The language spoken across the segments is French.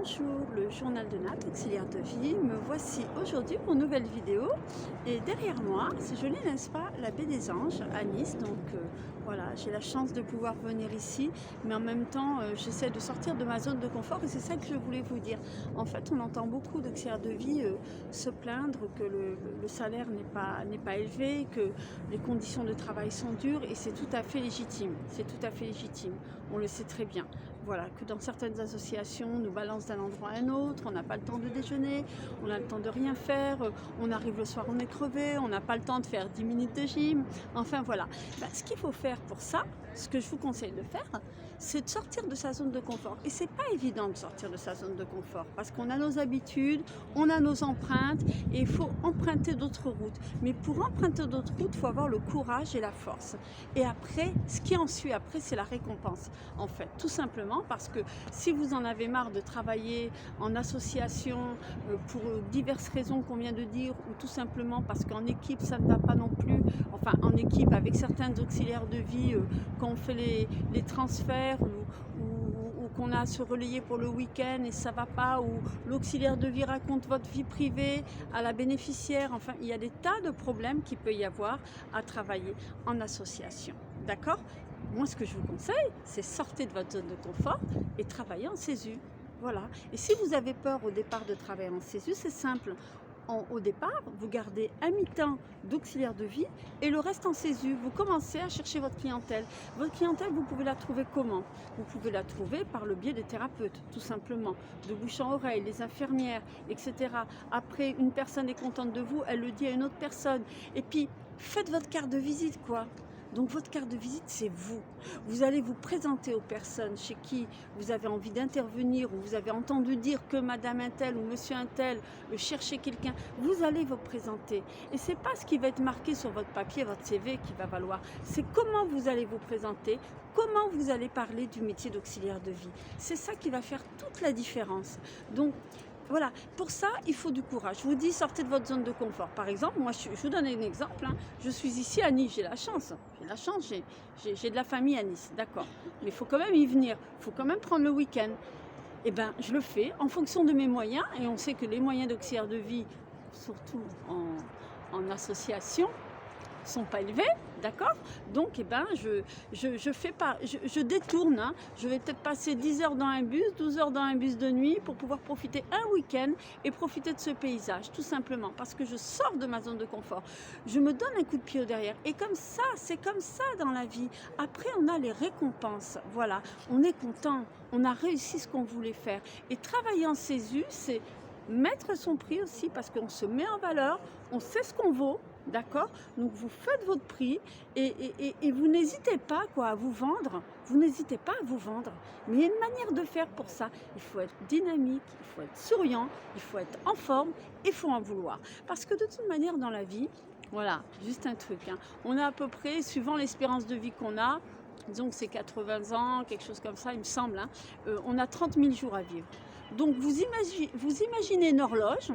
Bonjour, le journal de Nat, auxiliaire de vie. Me voici aujourd'hui pour une nouvelle vidéo. Et derrière moi, c'est joli, n'est-ce pas, la baie des Anges à Nice. Donc voilà, j'ai la chance de pouvoir venir ici, mais en même temps, j'essaie de sortir de ma zone de confort et c'est ça que je voulais vous dire. En fait, on entend beaucoup d'auxiliaires de vie se plaindre que le salaire n'est pas élevé, que les conditions de travail sont dures et c'est tout à fait légitime. C'est tout à fait légitime. On le sait très bien. Voilà, que dans certaines associations, on nous balance d'un endroit à un autre, on n'a pas le temps de déjeuner, on a le temps de rien faire, on arrive le soir, on est crevé, on n'a pas le temps de faire 10 minutes de gym. Enfin voilà, ce qu'il faut faire pour ça, ce que je vous conseille de faire, c'est de sortir de sa zone de confort. Et c'est pas évident de sortir de sa zone de confort parce qu'on a nos habitudes, on a nos empreintes et il faut emprunter d'autres routes. Mais pour emprunter d'autres routes, il faut avoir le courage et la force. Et après, ce qui en suit après, c'est la récompense. En fait, tout simplement parce que si vous en avez marre de travailler en association pour diverses raisons qu'on vient de dire, ou tout simplement parce qu'en équipe ça ne va pas non plus, enfin en équipe avec certains auxiliaires de vie, quand on fait les transferts ou qu'on a à se relayer pour le week-end et ça va pas, ou l'auxiliaire de vie raconte votre vie privée à la bénéficiaire, enfin il y a des tas de problèmes qu'il peut y avoir à travailler en association, d'accord? Moi, ce que je vous conseille, c'est sortir de votre zone de confort et travailler en CESU. Voilà. Et si vous avez peur au départ de travailler en CESU, c'est simple. Au départ, vous gardez un mi-temps d'auxiliaire de vie et le reste en CESU. Vous commencez à chercher votre clientèle. Votre clientèle, vous pouvez la trouver comment? Vous pouvez la trouver par le biais des thérapeutes, tout simplement, de bouche en oreille, les infirmières, etc. Après, une personne est contente de vous, elle le dit à une autre personne. Et puis, faites votre carte de visite, quoi. Donc votre carte de visite, c'est vous. Vous allez vous présenter aux personnes chez qui vous avez envie d'intervenir ou vous avez entendu dire que madame un tel ou monsieur un tel cherchait quelqu'un. Vous allez vous présenter. Et c'est pas ce qui va être marqué sur votre papier, votre CV qui va valoir. C'est comment vous allez vous présenter, comment vous allez parler du métier d'auxiliaire de vie. C'est ça qui va faire toute la différence. Donc, voilà, pour ça, il faut du courage. Je vous dis, sortez de votre zone de confort. Par exemple, moi, je vous donne un exemple. Je suis ici à Nice, j'ai la chance. J'ai de la famille à Nice, d'accord. Mais il faut quand même y venir. Il faut quand même prendre le week-end. Eh bien, je le fais en fonction de mes moyens. Et on sait que les moyens d'auxiliaire de vie, surtout en association, sont pas élevés, d'accord? Donc, je détourne. Je vais peut-être passer 10 heures dans un bus, 12 heures dans un bus de nuit pour pouvoir profiter un week-end et profiter de ce paysage, tout simplement, parce que je sors de ma zone de confort. Je me donne un coup de pied au derrière. Et comme ça, c'est comme ça dans la vie. Après, on a les récompenses. Voilà, on est content, on a réussi ce qu'on voulait faire. Et travailler en CESU, c'est mettre son prix aussi, parce qu'on se met en valeur, on sait ce qu'on vaut. D'accord? Donc vous faites votre prix et vous n'hésitez pas à vous vendre. Vous n'hésitez pas à vous vendre. Mais il y a une manière de faire pour ça. Il faut être dynamique, il faut être souriant, il faut être en forme et il faut en vouloir. Parce que de toute manière dans la vie, voilà, juste un truc. On a à peu près, suivant l'espérance de vie qu'on a, disons que c'est 80 ans, quelque chose comme ça, il me semble, on a 30 000 jours à vivre. Donc vous imaginez une horloge.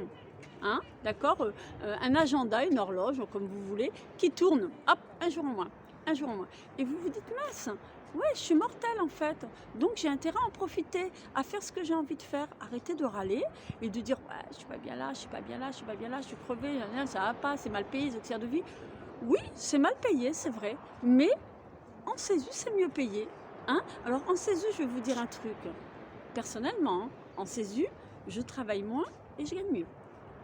D'accord, un agenda, une horloge, comme vous voulez, qui tourne, hop, un jour en moins, un jour en moins. Et vous vous dites, mince, ouais, je suis mortelle en fait, donc j'ai intérêt à en profiter, à faire ce que j'ai envie de faire, arrêter de râler et de dire, ouais, je suis pas bien là, je suis pas bien là, je suis pas bien là, je suis crevée, ça va pas, c'est mal payé, les auxiliaires de vie. Oui, c'est mal payé, c'est vrai, mais en CESU, c'est mieux payé. Alors en CESU, je vais vous dire un truc, personnellement, en CESU, je travaille moins et je gagne mieux.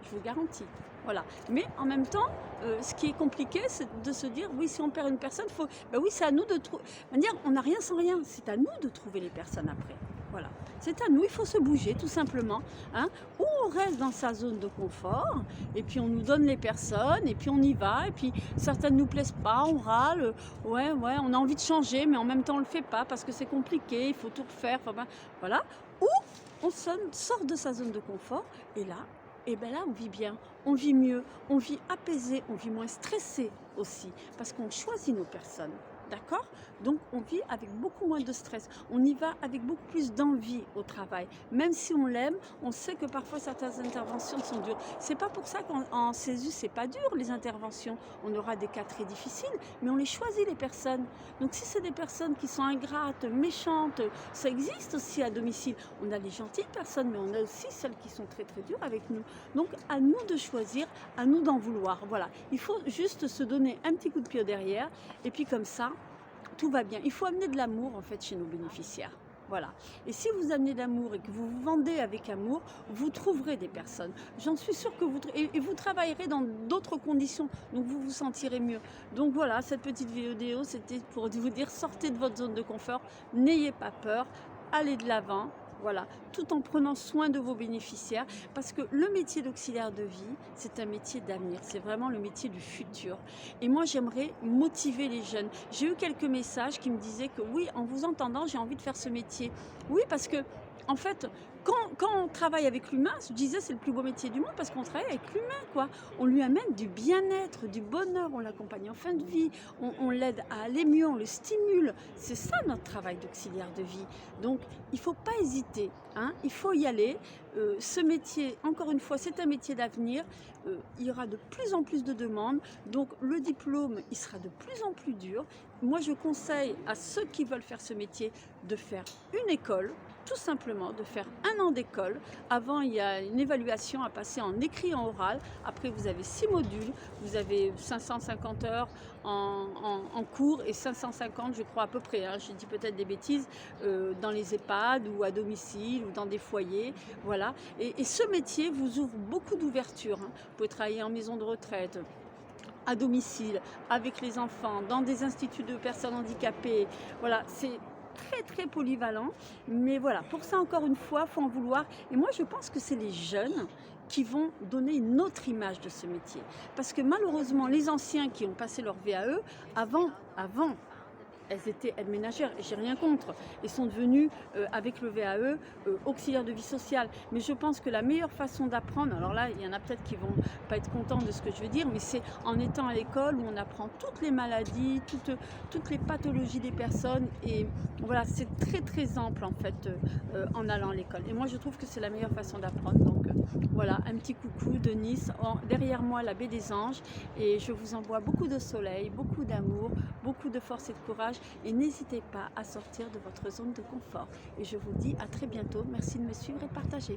Je vous garantis. Voilà. Mais en même temps, ce qui est compliqué, c'est de se dire, oui, si on perd une personne, oui, c'est à nous de trouver. On n'a rien sans rien. C'est à nous de trouver les personnes après. Voilà. C'est à nous, il faut se bouger, tout simplement. Ou on reste dans sa zone de confort, et puis on nous donne les personnes, et puis on y va, et puis certaines ne nous plaisent pas, on râle, ouais, on a envie de changer, mais en même temps on ne le fait pas parce que c'est compliqué, il faut tout refaire. Voilà. Ou on sort de sa zone de confort, et là, on vit bien, on vit mieux, on vit apaisé, on vit moins stressé aussi, parce qu'on choisit nos personnes. D'accord? Donc on vit avec beaucoup moins de stress. On y va avec beaucoup plus d'envie au travail. Même si on l'aime, on sait que parfois certaines interventions sont dures. C'est pas pour ça qu'en CESU, c'est pas dur les interventions. On aura des cas très difficiles, mais on les choisit les personnes. Donc si c'est des personnes qui sont ingrates, méchantes, ça existe aussi à domicile. On a les gentilles personnes, mais on a aussi celles qui sont très très dures avec nous. Donc à nous de choisir, à nous d'en vouloir. Voilà. Il faut juste se donner un petit coup de pied au derrière, et puis comme ça, tout va bien. Il faut amener de l'amour en fait chez nos bénéficiaires. Voilà. Et si vous amenez de l'amour et que vous vous vendez avec amour, vous trouverez des personnes. J'en suis sûre que et vous travaillerez dans d'autres conditions, donc vous vous sentirez mieux. Donc voilà, cette petite vidéo, c'était pour vous dire, sortez de votre zone de confort, n'ayez pas peur, allez de l'avant. Voilà, tout en prenant soin de vos bénéficiaires, parce que le métier d'auxiliaire de vie, c'est un métier d'avenir, c'est vraiment le métier du futur. Et moi, j'aimerais motiver les jeunes. J'ai eu quelques messages qui me disaient que oui, en vous entendant, j'ai envie de faire ce métier. Oui, parce que, en fait, quand on travaille avec l'humain, je disais, c'est le plus beau métier du monde parce qu'on travaille avec l'humain, quoi. On lui amène du bien-être, du bonheur, on l'accompagne en fin de vie, on l'aide à aller mieux, on le stimule. C'est ça notre travail d'auxiliaire de vie. Donc, il ne faut pas hésiter, hein, il faut y aller. Ce métier, encore une fois, c'est un métier d'avenir. Il y aura de plus en plus de demandes, donc le diplôme, il sera de plus en plus dur. Moi, je conseille à ceux qui veulent faire ce métier de faire une école, tout simplement, de faire 1 an d'école. Avant, il y a une évaluation à passer en écrit et en oral. Après, vous avez 6 modules, vous avez 550 heures en cours et 550, je crois à peu près, hein, j'ai dit peut-être des bêtises, dans les EHPAD ou à domicile ou dans des foyers. Voilà. Et ce métier vous ouvre beaucoup d'ouverture, hein. Vous pouvez travailler en maison de retraite, à domicile, avec les enfants, dans des instituts de personnes handicapées. Voilà, c'est très très polyvalent, mais voilà, pour ça encore une fois, il faut en vouloir. Et moi je pense que c'est les jeunes qui vont donner une autre image de ce métier. Parce que malheureusement, les anciens qui ont passé leur VAE, avant, elles étaient aides ménagères, j'ai rien contre, et sont devenues, avec le VAE, auxiliaires de vie sociale. Mais je pense que la meilleure façon d'apprendre, alors là, il y en a peut-être qui vont pas être contents de ce que je veux dire, mais c'est en étant à l'école où on apprend toutes les maladies, toutes les pathologies des personnes, et voilà, c'est très très ample en fait, en allant à l'école. Et moi, je trouve que c'est la meilleure façon d'apprendre. Donc voilà, un petit coucou de Nice, derrière moi la baie des Anges, et je vous envoie beaucoup de soleil, beaucoup d'amour, beaucoup de force et de courage. Et n'hésitez pas à sortir de votre zone de confort. Et je vous dis à très bientôt. Merci de me suivre et partager.